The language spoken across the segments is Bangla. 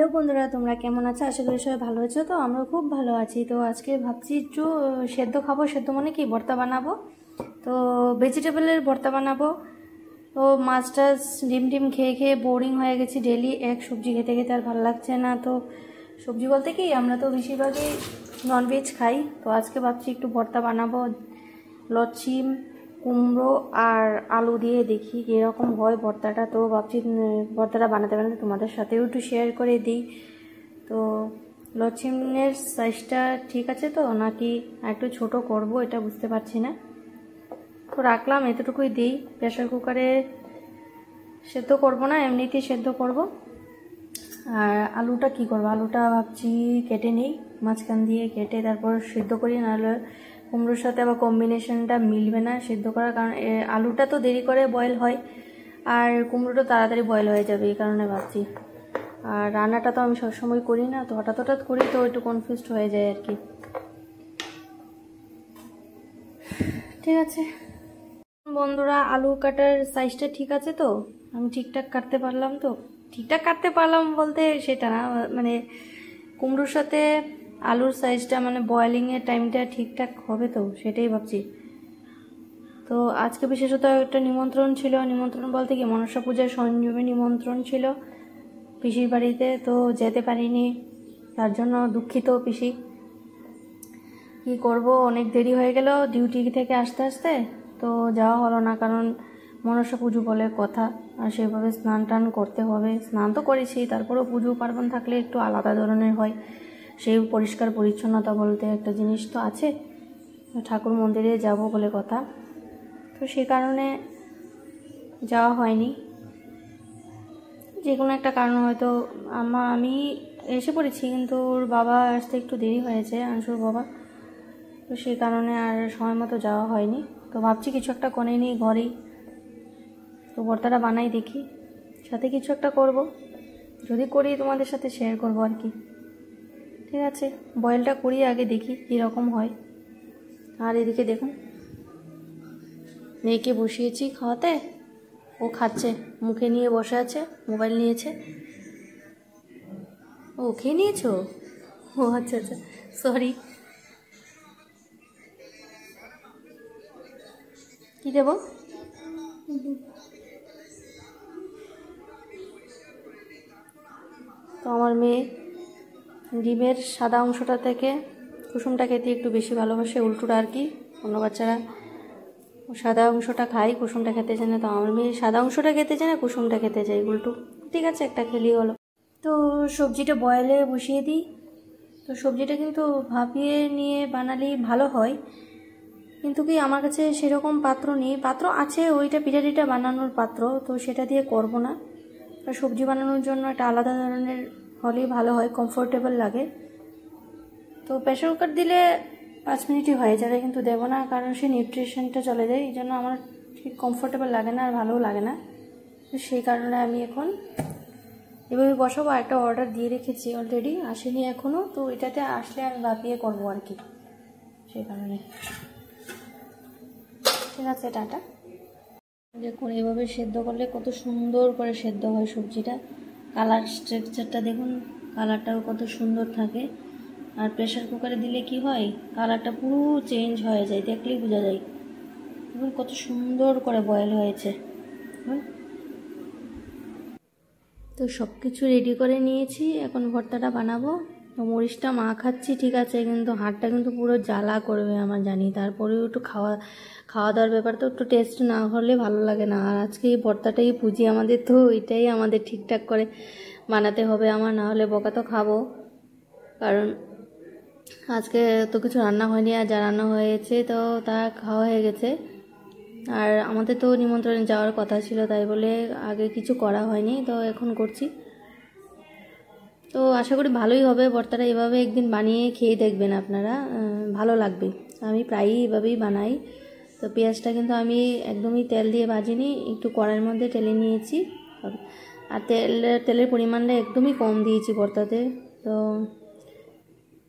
হ্যালো বন্ধুরা, তোমরা কেমন আছো? আশা করি সবাই ভালো আছো। তো আমরা খুব ভালো আছি। তো আজকে ভাবছি একটু সেদ্ধ খাবো। সেদ্ধ মানে কি, ভর্তা বানাবো। তো ভেজিটেবলের ভর্তা বানাবো। তো মাছ টাছ ডিম টিম খেয়ে খেয়ে বোরিং হয়ে গেছি। ডেলি এক সবজি খেতে খেতে আর ভালো লাগছে না। তো সবজি বলতে কি, আমরা তো বেশিরভাগই ননভেজ খাই। তো আজকে ভাবছি একটু ভর্তা বানাবো, লচ্ছিম কুমড়ো আর আলু দিয়ে, দেখি কীরকম হয় ভর্তাটা। তো ভাবছি ভর্তাটা বানাতে বানাতে তোমাদের সাথেও একটু শেয়ার করে দিই। তো লচ্ছিমের সাইজটা ঠিক আছে তো, নাকি একটু ছোট করব, এটা বুঝতে পারছি না। তো রাখলাম, এতটুকুই দিই। প্রেশার কুকারে সেদ্ধ করব না, এমনিতেই সেদ্ধ করব। আর আলুটা কি করব, আলুটা ভাবছি কেটে নিই, মাঝখান দিয়ে কেটে তারপর সেদ্ধ করি। নাহলে কুমড়োর সাথে আবার কম্বিনেশনটা মিলবে না সেদ্ধ করার, কারণ আলুটা তো দেরি করে বয়েল হয় আর কুমড়োটা তাড়াতাড়ি বয়েল হয়ে যাবে, এই কারণে ভাবছি। আর রান্নাটা তো আমি সবসময় করি না, তো হঠাৎ হঠাৎ করি, তো একটু কনফিউজড হয়ে যায় আর কি। ঠিক আছে বন্ধুরা, আলু কাটার সাইজটা ঠিক আছে তো? আমি ঠিকঠাক কাটতে পারলাম তো? ঠিকঠাক কাটতে পারলাম বলতে সেটা না, মানে কুমড়োর সাথে আলুর সাইজটা, মানে বয়েলিংয়ের টাইমটা ঠিকঠাক হবে তো, সেটাই ভাবছি। তো আজকে বিশেষত একটা নিমন্ত্রণ ছিল। নিমন্ত্রণ বলতে কি, মনসা পূজার সংযমে নিমন্ত্রণ ছিল পিসির বাড়িতে। তো যেতে পারিনি, তার জন্য দুঃখিত পিসি। কি করব, অনেক দেরি হয়ে গেল ডিউটি থেকে আসতে আসতে। তো যাওয়া হলো না, কারণ মনসা পুজো বলে কথা, আর সেভাবে স্নান টান করতে হবে। স্নান তো করেছি, তারপরেও পুজো পার্বণ থাকলে একটু আলাদা ধরনের হয়। সেই পরিষ্কার পরিচ্ছন্নতা বলতে একটা জিনিস তো আছে। ঠাকুর মন্দিরে যাব বলে কথা, তো সে কারণে যাওয়া হয়নি। যে কোনো একটা কারণ, হয়তো আমি এসে পড়েছি, কিন্তু ওর বাবা আসতে একটু দেরি হয়েছে, আংশুর বাবা। তো সেই কারণে আর সময় মতো যাওয়া হয়নি। তো ভাবছি কিছু একটা করে নিই ঘরেই। তো ভর্তাটা বানাই দেখি, সাথে কিছু একটা করব। যদি করি তোমাদের সাথে শেয়ার করব আর কি। ঠিক আছে, বয়েলটা করি আগে, দেখি কীরকম হয়। আর এদিকে দেখুন, মেয়েকে বসিয়েছি খাওয়াতে, ও খাচ্ছে, মুখে নিয়ে বসে আছে, মোবাইল নিয়েছে। ও খেয়ে নিয়েছো? ও আচ্ছা আচ্ছা, সরি। কি দেবো? তো আমার মেয়ে ডিমের সাদা অংশটা থেকে কুসুমটা খেতে একটু বেশি ভালোবাসে, উল্টোটা আর কি। অন্য বাচ্চারা সাদা অংশটা খায়, কুসুমটা খেতে চায় না। তো আমার মেয়ে সাদা অংশটা খেতে চায় না, কুসুমটা খেতে চায়, উল্টো। ঠিক আছে, একটা খেলি হলো। তো সবজিটা বয়েলে বসিয়ে দিই। তো সবজিটা কিন্তু ভাপিয়ে নিয়ে বানালেই ভালো হয়, কিন্তু কি আমার কাছে সেরকম পাত্র নেই। পাত্র আছে, ওইটা পিঠা টিঠা বানানোর পাত্র, তো সেটা দিয়ে করব না। আর সবজি বানানোর জন্য একটা আলাদা ধরনের হলেই ভালো হয়, কমফোর্টেবল লাগে। তো প্রেশার কুকার দিলে 5 মিনিটই হয়ে যাবে, কিন্তু দেবো না, কারণ সে নিউট্রিশনটা চলে যায়। এই জন্য আমার ঠিক কমফোর্টেবল লাগে না আর ভালোও লাগে না। তো সেই কারণে আমি এখন এভাবে বসাবো। একটা অর্ডার দিয়ে রেখেছি অলরেডি, আসেনি এখনও। তো এটাতে আসলে আমি ভাপিয়ে করবো আর কি, সেই কারণে। ঠিক আছে, টাটা। দেখুন, এভাবে সেদ্ধ করলে কত সুন্দর করে সেদ্ধ হয় সবজিটা। কালার স্ট্রাকচারটা দেখুন, কালারটাও কত সুন্দর থাকে। আর প্রেশার কুকারে দিলে কি হয়, কালারটা পুরো চেঞ্জ হয়ে যায়, দেখলেই বোঝা যায়। দেখুন কত সুন্দর করে বয়েল হয়েছে। তো সব কিছু রেডি করে নিয়েছি, এখন ভর্তাটা বানাবো। তো মরিচটা মাখাচ্ছি ঠিক আছে, কিন্তু হাতটা কিন্তু পুরো জ্বালা করবে আমার জানি। তারপরেও একটু খাওয়া দাওয়ার ব্যাপার, তো একটু টেস্ট না হলে ভালো লাগে না। আর আজকে এই ভর্তাটাই পুঁজি আমাদের, তো এটাই আমাদের ঠিকঠাক করে বানাতে হবে আমার, না হলে বকা তো খাবো। কারণ আজকে তো কিছু রান্না হয়নি, আর যা রান্না হয়েছে তো তা খাওয়া হয়ে গেছে। আর আমাদের তো নিমন্ত্রণে যাওয়ার কথা ছিল, তাই বলে আগে কিছু করা হয়নি, তো এখন করছি। তো আশা করি ভালোই হবে ভর্তাটা। এভাবে একদিন বানিয়ে খেয়ে দেখবেন আপনারা, ভালো লাগবে। আমি প্রায়ই এভাবেই বানাই। তো পেঁয়াজটা কিন্তু আমি একদমই তেল দিয়ে ভাজিনি, একটু কড়াইয়ের মধ্যে টেলে নিয়েছি। আর তেলের পরিমাণটা একদমই কম দিয়েছি ভর্তাতে। তো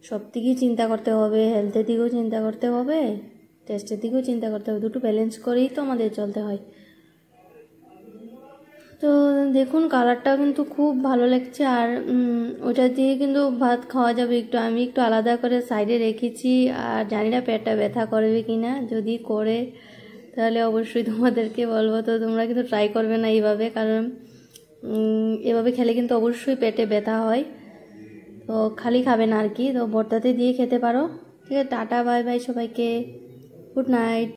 সব দিকেই চিন্তা করতে হবে, হেলথের দিকেও চিন্তা করতে হবে, টেস্টের দিকেও চিন্তা করতে হবে। দুটো ব্যালেন্স করেই তো আমাদের চলতে হয়। তো দেখুন কালারটাও কিন্তু খুব ভালো লাগছে, আর ওটা দিয়ে কিন্তু ভাত খাওয়া যাবে। আমি একটু আলাদা করে সাইডে রেখেছি, আর জানি না পেটটা ব্যথা করবে কি না, যদি করে তাহলে অবশ্যই তোমাদেরকে বলবো। তো তোমরা কিন্তু ট্রাই করবে না এইভাবে, কারণ এভাবে খেলে কিন্তু অবশ্যই পেটে ব্যথা হয়। তো খালি খাবে না আর কি, তো ভর্তাতে দিয়ে খেতে পারো। ঠিক আছে, টাটা বাই বাই সবাইকে, গুড নাইট।